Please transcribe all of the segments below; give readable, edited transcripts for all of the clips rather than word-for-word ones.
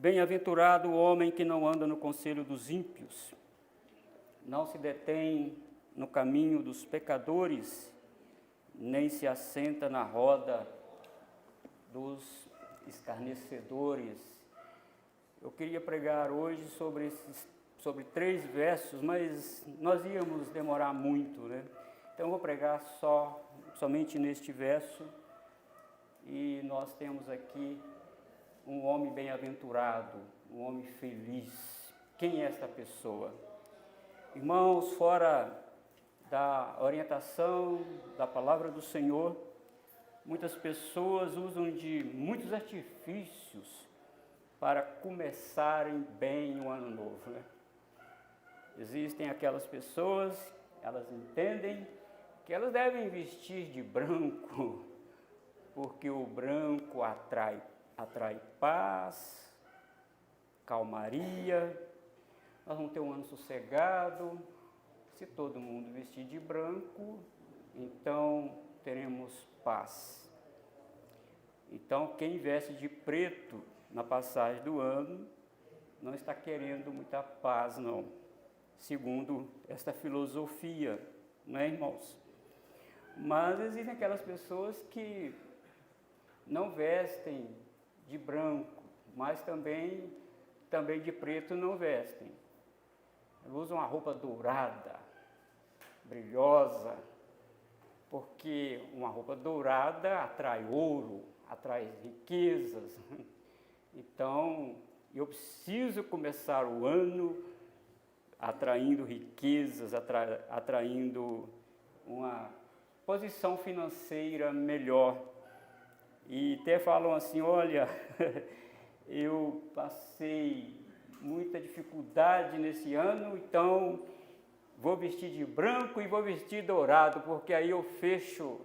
Bem-aventurado o homem que não anda no conselho dos ímpios, não se detém no caminho dos pecadores, nem se assenta na roda dos escarnecedores. Eu queria pregar hoje sobre 3 versos, mas nós íamos demorar muito, né? Então eu vou pregar somente neste verso, e nós temos aqui um homem bem-aventurado, um homem feliz. Quem é esta pessoa? Irmãos, fora da orientação da palavra do Senhor, muitas pessoas usam de muitos artifícios para começarem bem o ano novo, né? Existem aquelas pessoas, elas entendem que elas devem vestir de branco, porque o branco atrai paz, calmaria. Nós vamos ter um ano sossegado. Se todo mundo vestir de branco, então teremos paz. Então, quem veste de preto na passagem do ano não está querendo muita paz, não, segundo esta filosofia, não é, irmãos? Mas existem aquelas pessoas que não vestem de branco, mas também de preto não vestem. Usam uma roupa dourada, brilhosa, porque uma roupa dourada atrai ouro, atrai riquezas. Então, eu preciso começar o ano atraindo riquezas, atraindo uma posição financeira melhor. E até falam assim, olha, eu passei muita dificuldade nesse ano, então vou vestir de branco e vou vestir dourado, porque aí eu fecho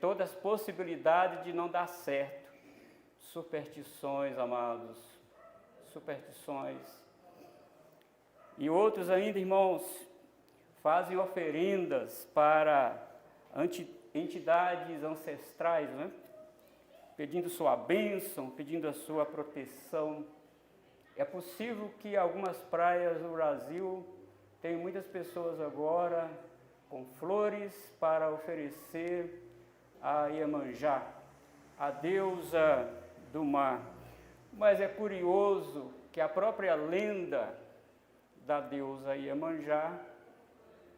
todas as possibilidades de não dar certo. Superstições, amados, superstições. E outros ainda, irmãos, fazem oferendas para entidades ancestrais, né? Pedindo sua bênção, pedindo a sua proteção. É possível que algumas praias do Brasil tenham muitas pessoas agora com flores para oferecer a Iemanjá, a deusa do mar. Mas é curioso que a própria lenda da deusa Iemanjá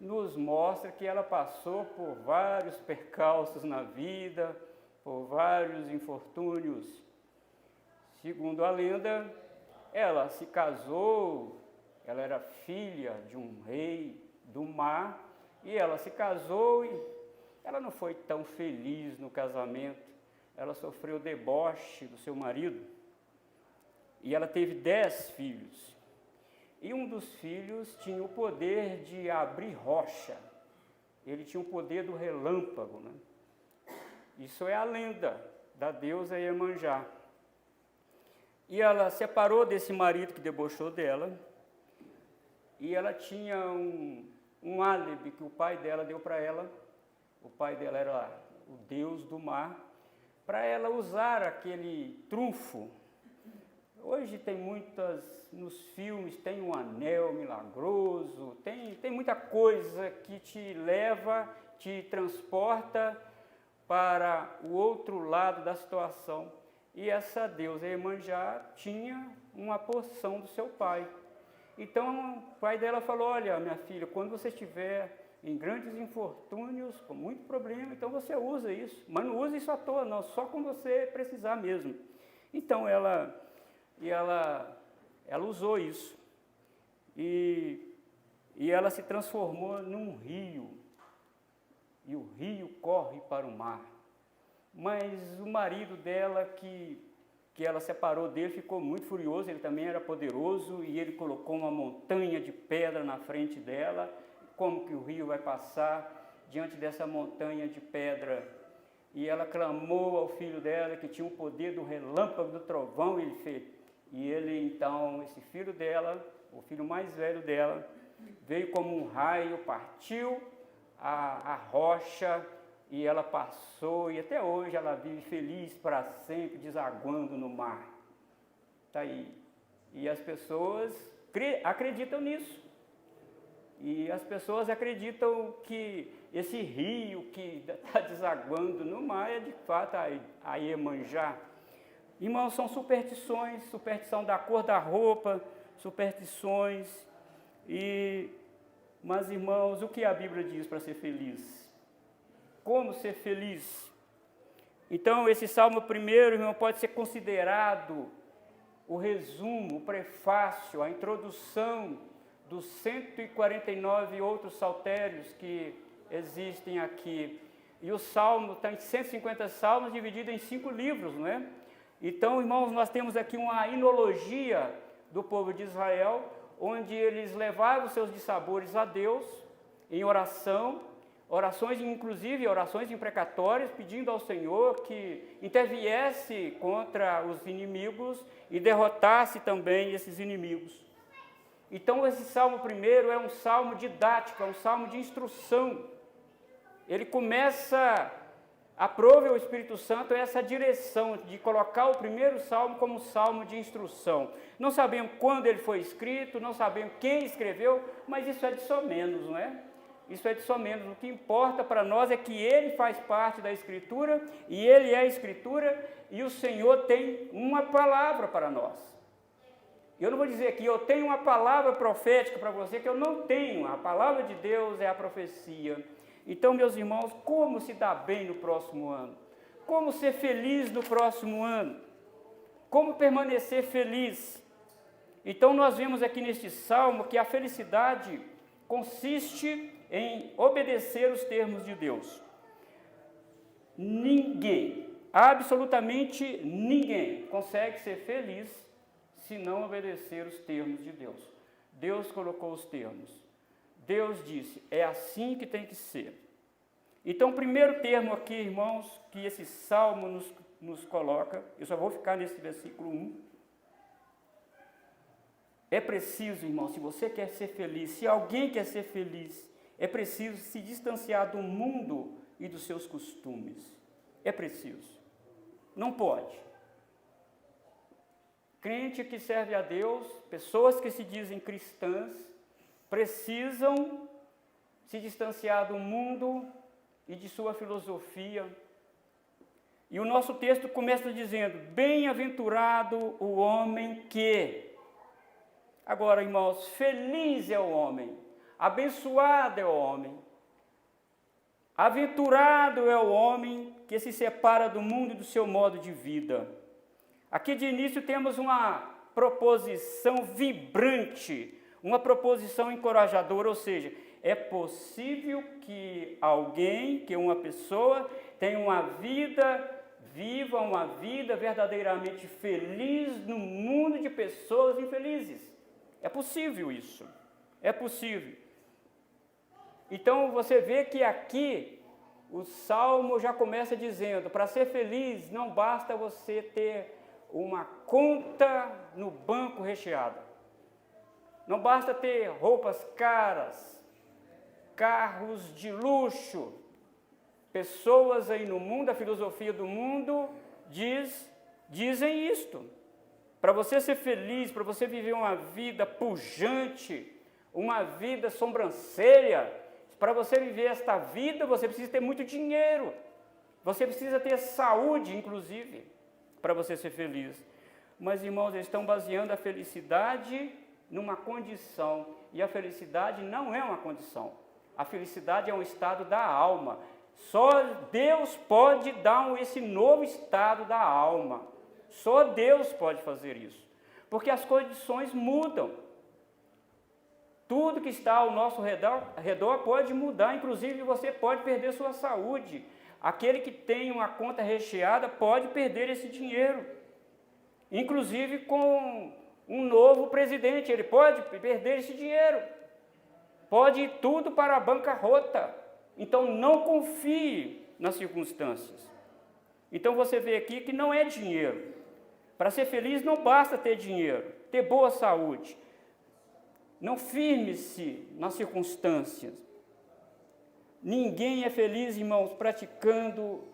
nos mostra que ela passou por vários percalços na vida, por vários infortúnios. Segundo a lenda, ela se casou, ela era filha de um rei do mar, e ela se casou e ela não foi tão feliz no casamento. Ela sofreu deboche do seu marido, e ela teve 10 filhos. E um dos filhos tinha o poder de abrir rocha, ele tinha o poder do relâmpago, né? Isso é a lenda da deusa Iemanjá. E ela separou desse marido que debochou dela, e ela tinha um álibi que o pai dela deu para ela. O pai dela era o deus do mar, para ela usar aquele trunfo. Hoje tem nos filmes, tem um anel milagroso, tem muita coisa que te leva, te transporta para o outro lado da situação. E essa deusa Iemanjá tinha uma porção do seu pai. Então o pai dela falou, olha, minha filha, quando você estiver em grandes infortúnios, com muito problema, então você usa isso. Mas não usa isso à toa, não, só quando você precisar mesmo. Então ela usou isso. E ela se transformou num rio. E o rio corre para o mar. Mas o marido dela, que ela separou dele, ficou muito furioso. Ele também era poderoso, e ele colocou uma montanha de pedra na frente dela. Como que o rio vai passar diante dessa montanha de pedra? E ela clamou ao filho dela, que tinha o poder do relâmpago, do trovão. E ele então, esse filho dela, o filho mais velho dela, veio como um raio, partiu a rocha, e ela passou, e até hoje ela vive feliz para sempre, desaguando no mar. Está aí. E as pessoas acreditam nisso. E as pessoas acreditam que esse rio que está desaguando no mar é de fato a Iemanjá. Irmãos, são superstições, superstição da cor da roupa, superstições. Mas, irmãos, o que a Bíblia diz para ser feliz? Como ser feliz? Então, esse Salmo primeiro, irmão, pode ser considerado o resumo, o prefácio, a introdução dos 149 outros saltérios que existem aqui. E o Salmo está em 150 salmos, dividido em 5 livros, não é? Então, irmãos, nós temos aqui uma inologia do povo de Israel, onde eles levavam seus dissabores a Deus em oração, orações, inclusive orações imprecatórias, pedindo ao Senhor que interviesse contra os inimigos e derrotasse também esses inimigos. Então, esse Salmo primeiro é um salmo didático, é um salmo de instrução. Ele começa, aprove ao Espírito Santo essa direção de colocar o primeiro salmo como salmo de instrução. Não sabemos quando ele foi escrito, não sabemos quem escreveu, mas isso é de somenos, não é? Isso é de somenos. O que importa para nós é que ele faz parte da Escritura, e ele é a Escritura, e o Senhor tem uma palavra para nós. Eu não vou dizer que eu tenho uma palavra profética para você, que eu não tenho. A palavra de Deus é a profecia. Então, meus irmãos, como se dar bem no próximo ano? Como ser feliz no próximo ano? Como permanecer feliz? Então, nós vemos aqui neste salmo que a felicidade consiste em obedecer os termos de Deus. Ninguém, absolutamente ninguém, consegue ser feliz se não obedecer os termos de Deus. Deus colocou os termos. Deus disse, é assim que tem que ser. Então, o primeiro termo aqui, irmãos, que esse salmo nos coloca, eu só vou ficar nesse versículo 1. É preciso, irmão, se você quer ser feliz, se alguém quer ser feliz, é preciso se distanciar do mundo e dos seus costumes. É preciso. Não pode. Crente que serve a Deus, pessoas que se dizem cristãs, precisam se distanciar do mundo e de sua filosofia. E o nosso texto começa dizendo, bem-aventurado o homem que... Agora, irmãos, feliz é o homem, abençoado é o homem, aventurado é o homem que se separa do mundo e do seu modo de vida. Aqui de início temos uma proposição vibrante, uma proposição encorajadora, ou seja, é possível que alguém, que uma pessoa tenha uma vida, viva uma vida verdadeiramente feliz no mundo de pessoas infelizes. É possível isso, é possível. Então você vê que aqui o Salmo já começa dizendo, para ser feliz não basta você ter uma conta no banco recheada. Não basta ter roupas caras, carros de luxo. Pessoas aí no mundo, a filosofia do mundo dizem isto. Para você ser feliz, para você viver uma vida pujante, uma vida sobrancelha, para você viver esta vida, você precisa ter muito dinheiro. Você precisa ter saúde, inclusive, para você ser feliz. Mas, irmãos, eles estão baseando a felicidade numa condição. E a felicidade não é uma condição. A felicidade é um estado da alma. Só Deus pode dar esse novo estado da alma. Só Deus pode fazer isso. Porque as condições mudam. Tudo que está ao nosso redor pode mudar. Inclusive, você pode perder sua saúde. Aquele que tem uma conta recheada pode perder esse dinheiro. Inclusive com um novo presidente, ele pode perder esse dinheiro. Pode ir tudo para a bancarrota. Então não confie nas circunstâncias. Então você vê aqui que não é dinheiro. Para ser feliz não basta ter dinheiro, ter boa saúde. Não firme-se nas circunstâncias. Ninguém é feliz, irmãos, praticando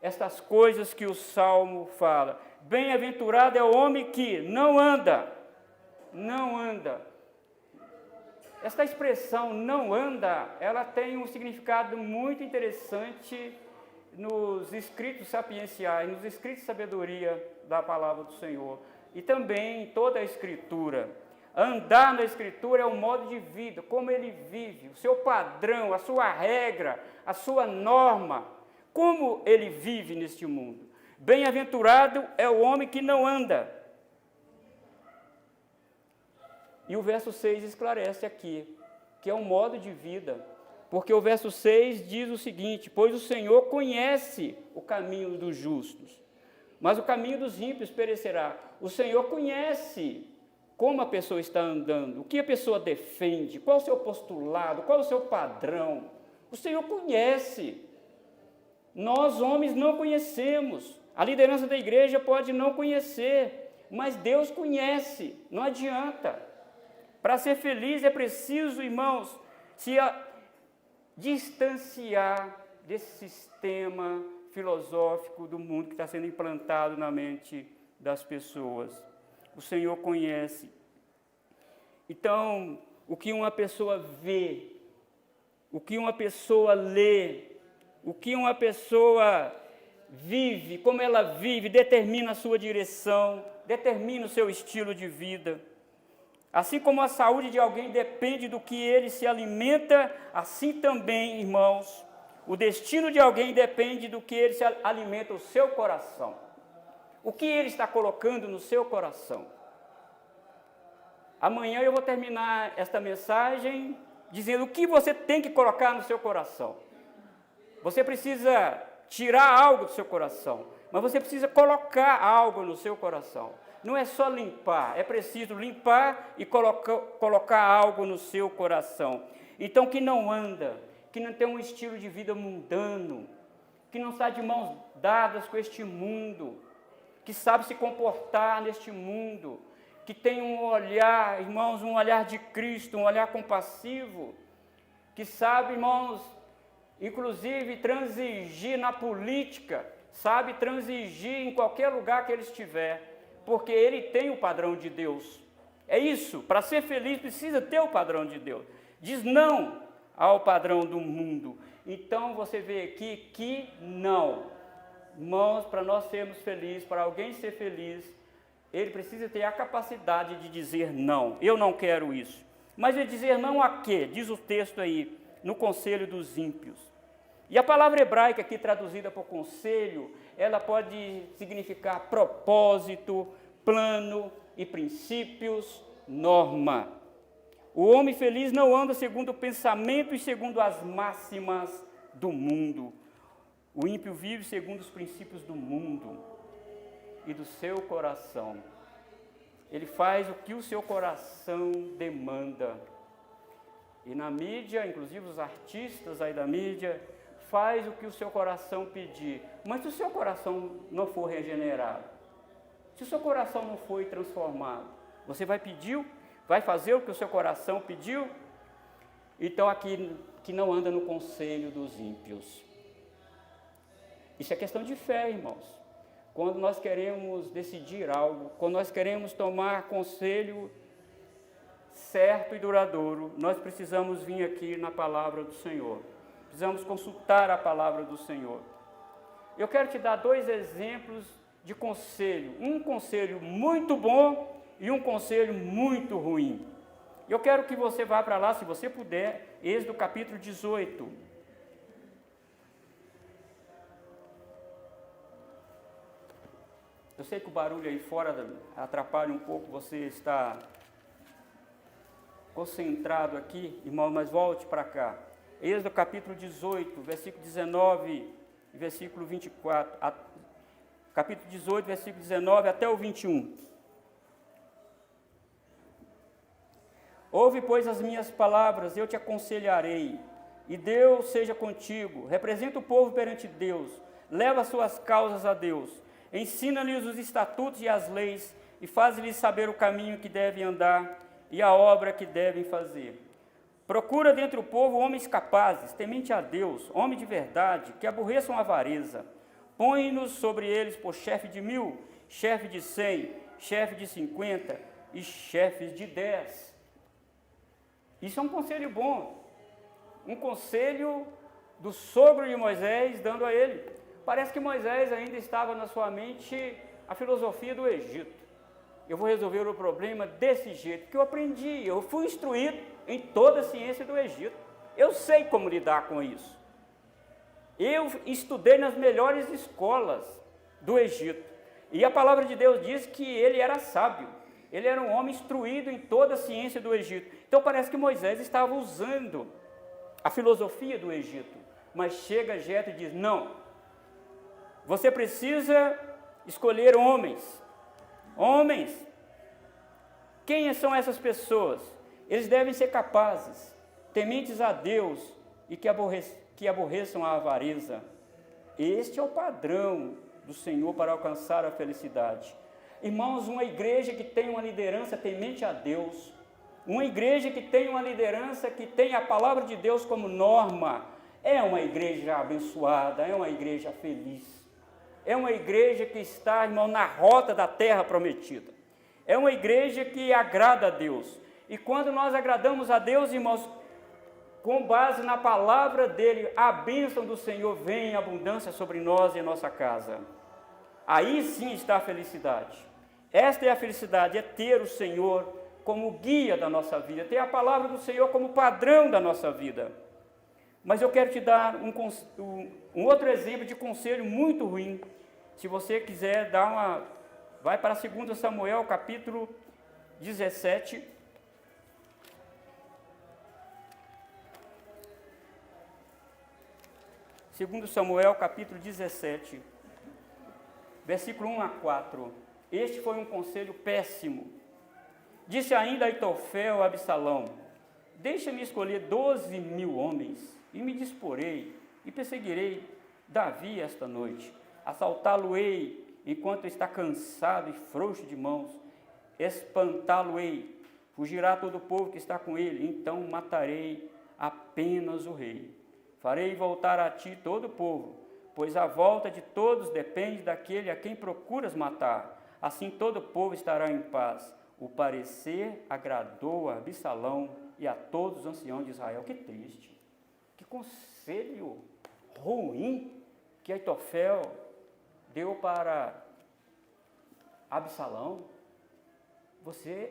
estas coisas que o Salmo fala. Bem-aventurado é o homem que não anda. Esta expressão não anda, ela tem um significado muito interessante nos escritos sapienciais, nos escritos de sabedoria da palavra do Senhor e também em toda a Escritura. Andar na Escritura é um modo de vida, como ele vive, o seu padrão, a sua regra, a sua norma, como ele vive neste mundo. Bem-aventurado é o homem que não anda. E o verso 6 esclarece aqui, que é um modo de vida, porque o verso 6 diz o seguinte: pois o Senhor conhece o caminho dos justos, mas o caminho dos ímpios perecerá. O Senhor conhece como a pessoa está andando, o que a pessoa defende, qual o seu postulado, qual o seu padrão. O Senhor conhece. Nós, homens, não conhecemos. A liderança da igreja pode não conhecer, mas Deus conhece, não adianta. Para ser feliz é preciso, irmãos, se distanciar desse sistema filosófico do mundo que está sendo implantado na mente das pessoas. O Senhor conhece. Então, o que uma pessoa vê, o que uma pessoa lê, o que uma pessoa vive, como ela vive, determina a sua direção, determina o seu estilo de vida. Assim como a saúde de alguém depende do que ele se alimenta, assim também, irmãos, o destino de alguém depende do que ele se alimenta, o seu coração. O que ele está colocando no seu coração. Amanhã eu vou terminar esta mensagem dizendo o que você tem que colocar no seu coração. Você precisa tirar algo do seu coração, mas você precisa colocar algo no seu coração. Não é só limpar, é preciso limpar e colocar algo no seu coração. Então, que não anda, que não tem um estilo de vida mundano, que não está de mãos dadas com este mundo, que sabe se comportar neste mundo, que tem um olhar, irmãos, um olhar de Cristo, um olhar compassivo, que sabe, irmãos, inclusive transigir na política, sabe transigir em qualquer lugar que ele estiver, porque ele tem o padrão de Deus. É isso, para ser feliz precisa ter o padrão de Deus. Diz não ao padrão do mundo. Então você vê aqui que não. Irmãos, para nós sermos felizes, para alguém ser feliz, ele precisa ter a capacidade de dizer não. Eu não quero isso. Mas ele dizer não a quê? Diz o texto aí, no conselho dos ímpios. E a palavra hebraica aqui traduzida por conselho, ela pode significar propósito, plano e princípios, norma. O homem feliz não anda segundo o pensamento e segundo as máximas do mundo. O ímpio vive segundo os princípios do mundo e do seu coração. Ele faz o que o seu coração demanda. E na mídia, inclusive os artistas aí da mídia, faz o que o seu coração pedir. Mas se o seu coração não for regenerado, se o seu coração não foi transformado, você vai pedir, vai fazer o que o seu coração pediu? Então aqui que não anda no conselho dos ímpios. Isso é questão de fé, irmãos. Quando nós queremos decidir algo, quando nós queremos tomar conselho certo e duradouro, nós precisamos vir aqui na palavra do Senhor. Precisamos consultar a palavra do Senhor. Eu quero te dar 2 exemplos de conselho. Um conselho muito bom e um conselho muito ruim. Eu quero que você vá para lá, se você puder, Êxodo capítulo 18. Eu sei que o barulho aí fora atrapalha um pouco, você está concentrado aqui, irmão, mas volte para cá. Êxodo capítulo 18, versículo 19 e versículo 24. Capítulo 18, versículo 19 até o 21. Ouve, pois, as minhas palavras, eu te aconselharei, e Deus seja contigo. Representa o povo perante Deus, leva as suas causas a Deus. Ensina-lhes os estatutos e as leis, e faz-lhes saber o caminho que devem andar e a obra que devem fazer. Procura dentre o povo homens capazes, temente a Deus, homens de verdade, que aborreçam a avareza. põe-nos sobre eles por chefe de 1000, chefe de 100, chefe de 50 e chefes de 10. Isso é um conselho bom, um conselho do sogro de Moisés dando a ele. Parece que Moisés ainda estava na sua mente a filosofia do Egito. Eu vou resolver o problema desse jeito, que eu aprendi, eu fui instruído em toda a ciência do Egito. Eu sei como lidar com isso. Eu estudei nas melhores escolas do Egito. E a palavra de Deus diz que ele era sábio. Ele era um homem instruído em toda a ciência do Egito. Então parece que Moisés estava usando a filosofia do Egito. Mas chega Jetro e diz, não, você precisa escolher homens. Homens. Quem são essas pessoas? Eles devem ser capazes, tementes a Deus e que aborreçam a avareza. Este é o padrão do Senhor para alcançar a felicidade. Irmãos, uma igreja que tem uma liderança temente a Deus, uma igreja que tem uma liderança que tem a palavra de Deus como norma, é uma igreja abençoada, é uma igreja feliz. É uma igreja que está, irmão, na rota da terra prometida. É uma igreja que agrada a Deus. E quando nós agradamos a Deus, irmãos, com base na palavra dele, a bênção do Senhor vem em abundância sobre nós e em nossa casa. Aí sim está a felicidade. Esta é a felicidade, é ter o Senhor como guia da nossa vida, ter a palavra do Senhor como padrão da nossa vida. Mas eu quero te dar um outro exemplo de conselho muito ruim. Se você quiser vai para 2 Samuel, capítulo 17. Segundo Samuel, capítulo 17, versículo 1 a 4. Este foi um conselho péssimo. Disse ainda Aitofel a Absalão, deixa-me escolher 12.000 homens, e me disporei, e perseguirei Davi esta noite. Assaltá-lo-ei, enquanto está cansado e frouxo de mãos. Espantá-lo-ei, fugirá todo o povo que está com ele. Então matarei apenas o rei. Farei voltar a ti todo o povo, pois a volta de todos depende daquele a quem procuras matar. Assim todo o povo estará em paz. O parecer agradou a Absalão e a todos os anciãos de Israel. Que triste, que conselho ruim que Aitofel deu para Absalão.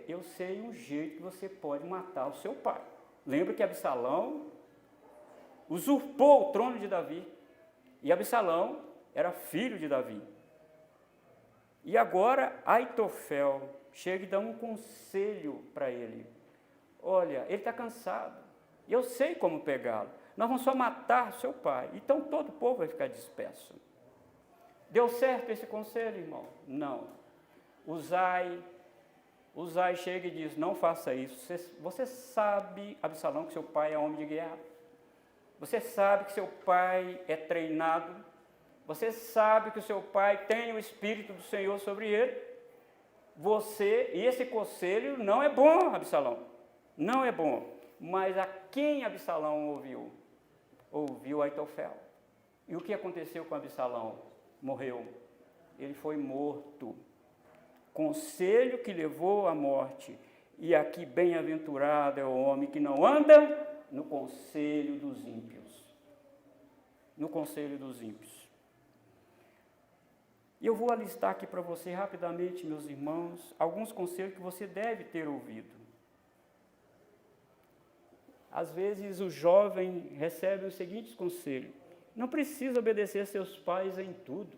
Eu sei um jeito que você pode matar o seu pai. Lembra que Absalão usurpou o trono de Davi, e Absalão era filho de Davi. E agora Aitofel chega e dá um conselho para ele. Olha, ele está cansado, e eu sei como pegá-lo. Nós vamos só matar seu pai, então todo o povo vai ficar disperso. Deu certo esse conselho, irmão? Não. Uzai chega e diz, não faça isso. Você sabe, Absalão, que seu pai é homem de guerra? Você sabe que seu pai é treinado? Você sabe que o seu pai tem o Espírito do Senhor sobre ele? E esse conselho não é bom, Absalão. Não é bom. Mas a quem Absalão ouviu? Ouviu Aitofel. E o que aconteceu com Absalão? Morreu. Ele foi morto. Conselho que levou à morte. E aqui bem-aventurado é o homem que não anda no conselho dos ímpios. No conselho dos ímpios. E eu vou alistar aqui para você rapidamente, meus irmãos, alguns conselhos que você deve ter ouvido. Às vezes o jovem recebe os seguintes conselhos: não precisa obedecer a seus pais em tudo.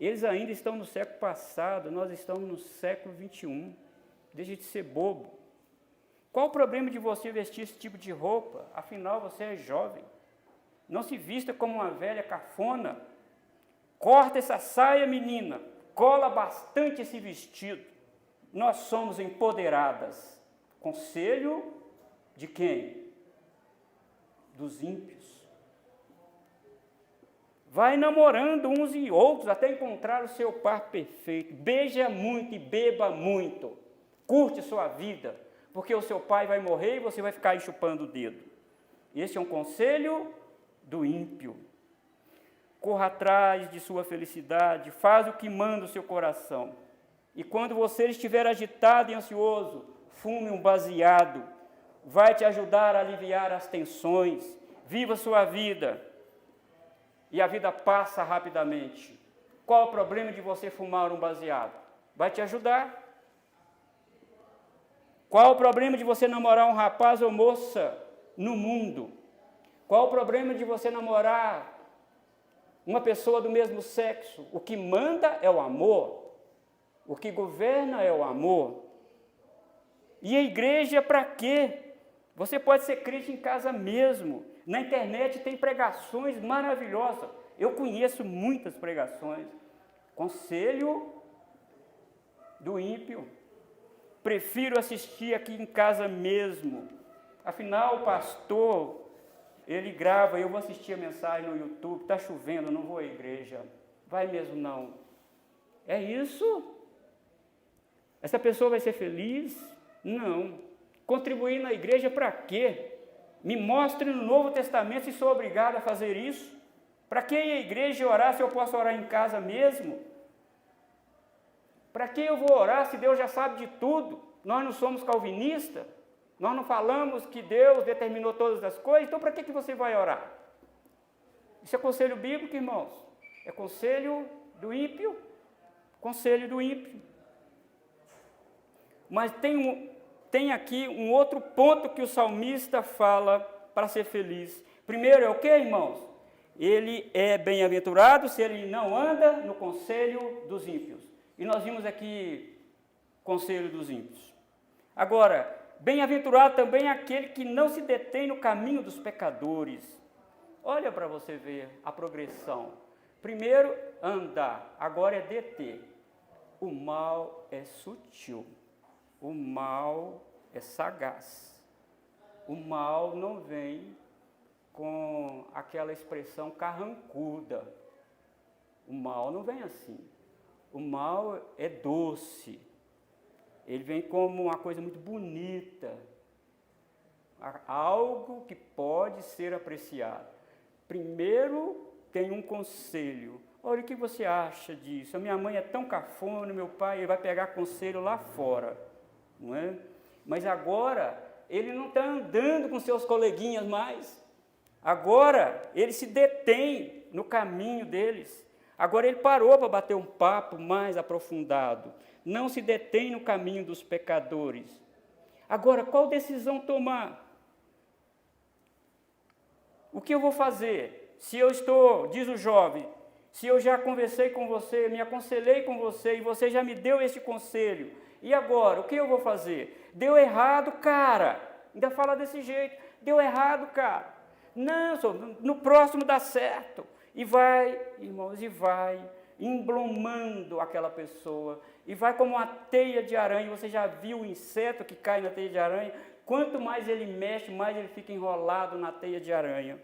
Eles ainda estão no século passado, nós estamos no século 21. Deixa de ser bobo. Qual o problema de você vestir esse tipo de roupa? Afinal, você é jovem. Não se vista como uma velha cafona. Corta essa saia, menina. Cola bastante esse vestido. Nós somos empoderadas. Conselho de quem? Dos ímpios. Vai namorando uns e outros até encontrar o seu par perfeito. Beija muito e beba muito. Curte a sua vida, porque o seu pai vai morrer e você vai ficar aí chupando o dedo. Esse é um conselho do ímpio. corra atrás de sua felicidade, faz o que manda o seu coração. E quando você estiver agitado e ansioso, fume um baseado, vai te ajudar a aliviar as tensões, viva sua vida, e a vida passa rapidamente. Qual o problema de você fumar um baseado? Vai te ajudar. Qual o problema de você namorar um rapaz ou moça no mundo? Qual o problema de você namorar uma pessoa do mesmo sexo? O que manda é o amor. O que governa é o amor. E a igreja para quê? Você pode ser crente em casa mesmo. Na internet tem pregações maravilhosas. Eu conheço muitas pregações. Conselho do ímpio. Prefiro assistir aqui em casa mesmo. Afinal, o pastor, ele grava, eu vou assistir a mensagem no YouTube, está chovendo, não vou à igreja. Vai mesmo não. É isso? Essa pessoa vai ser feliz? Não. Contribuir na igreja para quê? Me mostre no Novo Testamento se sou obrigado a fazer isso. Para que ir à igreja e orar se eu posso orar em casa mesmo? Para que eu vou orar se Deus já sabe de tudo? Nós não somos calvinistas? Nós não falamos que Deus determinou todas as coisas? Então para que você vai orar? Isso é conselho bíblico, irmãos? É conselho do ímpio? Conselho do ímpio. Mas tem aqui um outro ponto que o salmista fala para ser feliz. Primeiro é o que, irmãos? Ele é bem-aventurado se ele não anda no conselho dos ímpios. E nós vimos aqui conselho dos ímpios. Agora, bem-aventurado também é aquele que não se detém no caminho dos pecadores. Olha para você ver a progressão. Primeiro, andar, agora é deter. O mal é sutil. O mal é sagaz. O mal não vem com aquela expressão carrancuda. O mal não vem assim. O mal é doce. Ele vem como uma coisa muito bonita. Algo que pode ser apreciado. Primeiro tem um conselho. Olha, o que você acha disso? A minha mãe é tão cafona, meu pai, ele vai pegar conselho lá fora. Não é? Mas agora ele não está andando com seus coleguinhas mais. Agora ele se detém no caminho deles. Agora ele parou para bater um papo mais aprofundado. Não se detém no caminho dos pecadores. Agora, qual decisão tomar? O que eu vou fazer? Se eu estou, diz o jovem, se eu já conversei com você, me aconselhei com você e você já me deu esse conselho, e agora, o que eu vou fazer? Deu errado, cara. Ainda fala desse jeito. Deu errado, cara. Não, no próximo dá certo. E vai, irmãos, e vai emblomando aquela pessoa. E vai como uma teia de aranha. Você já viu o inseto que cai na teia de aranha? Quanto mais ele mexe, mais ele fica enrolado na teia de aranha.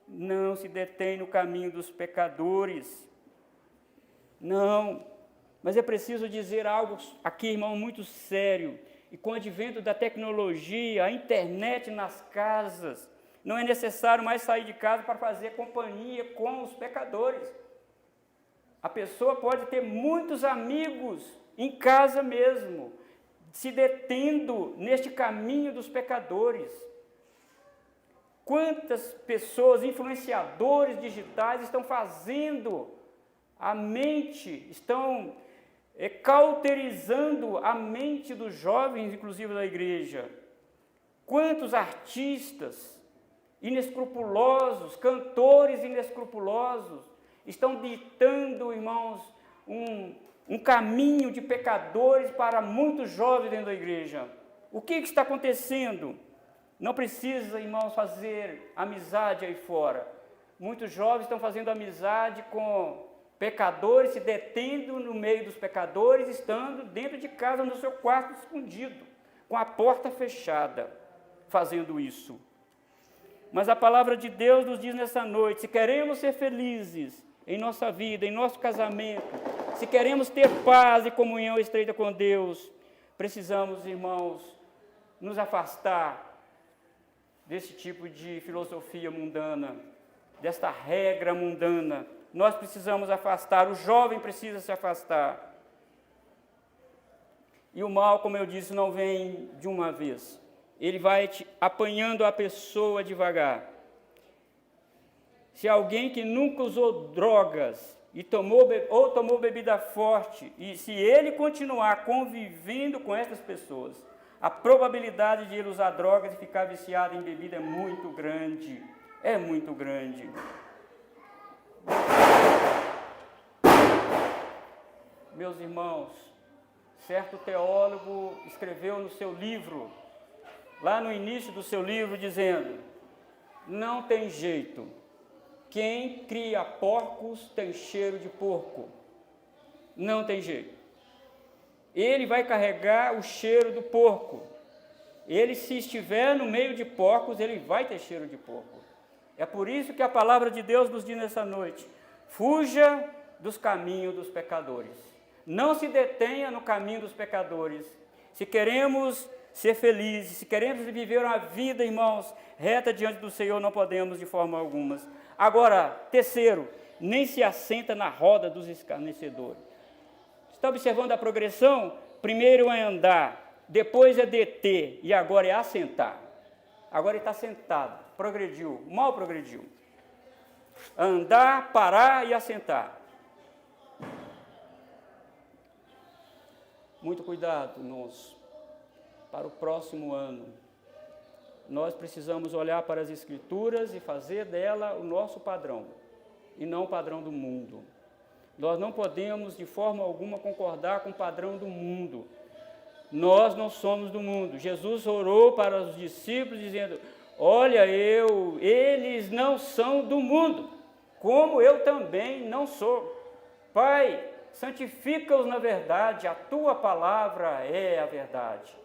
Não se detém no caminho dos pecadores. Não. Mas é preciso dizer algo aqui, irmão, muito sério. E com o advento da tecnologia, a internet nas casas, não é necessário mais sair de casa para fazer companhia com os pecadores. A pessoa pode ter muitos amigos em casa mesmo, se detendo neste caminho dos pecadores. Quantas pessoas, influenciadores digitais, estão fazendo a mente, estão cauterizando a mente dos jovens, inclusive da igreja. Quantos artistas inescrupulosos, cantores inescrupulosos, estão ditando, irmãos, um caminho de pecadores para muitos jovens dentro da igreja. O que está acontecendo? Não precisa, irmãos, fazer amizade aí fora. Muitos jovens estão fazendo amizade com pecadores, se detendo no meio dos pecadores, estando dentro de casa, no seu quarto escondido, com a porta fechada, fazendo isso. Mas a palavra de Deus nos diz nessa noite, se queremos ser felizes em nossa vida, em nosso casamento, se queremos ter paz e comunhão estreita com Deus, precisamos, irmãos, nos afastar desse tipo de filosofia mundana desta regra mundana. Nós precisamos afastar, o jovem precisa se afastar. E o mal, como eu disse, não vem de uma vez. Ele vai apanhando a pessoa devagar. Se alguém que nunca usou drogas e tomou bebida forte, e se ele continuar convivendo com essas pessoas, a probabilidade de ele usar drogas e ficar viciado em bebida é muito grande. É muito grande. Meus irmãos, certo teólogo escreveu no seu livro, lá no início do seu livro, dizendo: não tem jeito, quem cria porcos tem cheiro de porco. Não tem jeito. Ele vai carregar o cheiro do porco. Ele, se estiver no meio de porcos, ele vai ter cheiro de porco. É por isso que a palavra de Deus nos diz nessa noite: fuja dos caminhos dos pecadores. Não se detenha no caminho dos pecadores. Se queremos ser felizes, se queremos viver uma vida, irmãos, reta diante do Senhor, não podemos de forma alguma. Agora, terceiro, nem se assenta na roda dos escarnecedores. Está observando a progressão? Primeiro é andar, depois é deter e agora é assentar. Agora ele está sentado, progrediu, mal progrediu. Andar, parar e assentar. Muito cuidado, irmãos, para o próximo ano. Nós precisamos olhar para as Escrituras e fazer dela o nosso padrão, e não o padrão do mundo. Nós não podemos, de forma alguma, concordar com o padrão do mundo. Nós não somos do mundo. Jesus orou para os discípulos, dizendo: olha, eles não são do mundo, como eu também não sou. Pai, santifica-os na verdade, a tua palavra é a verdade.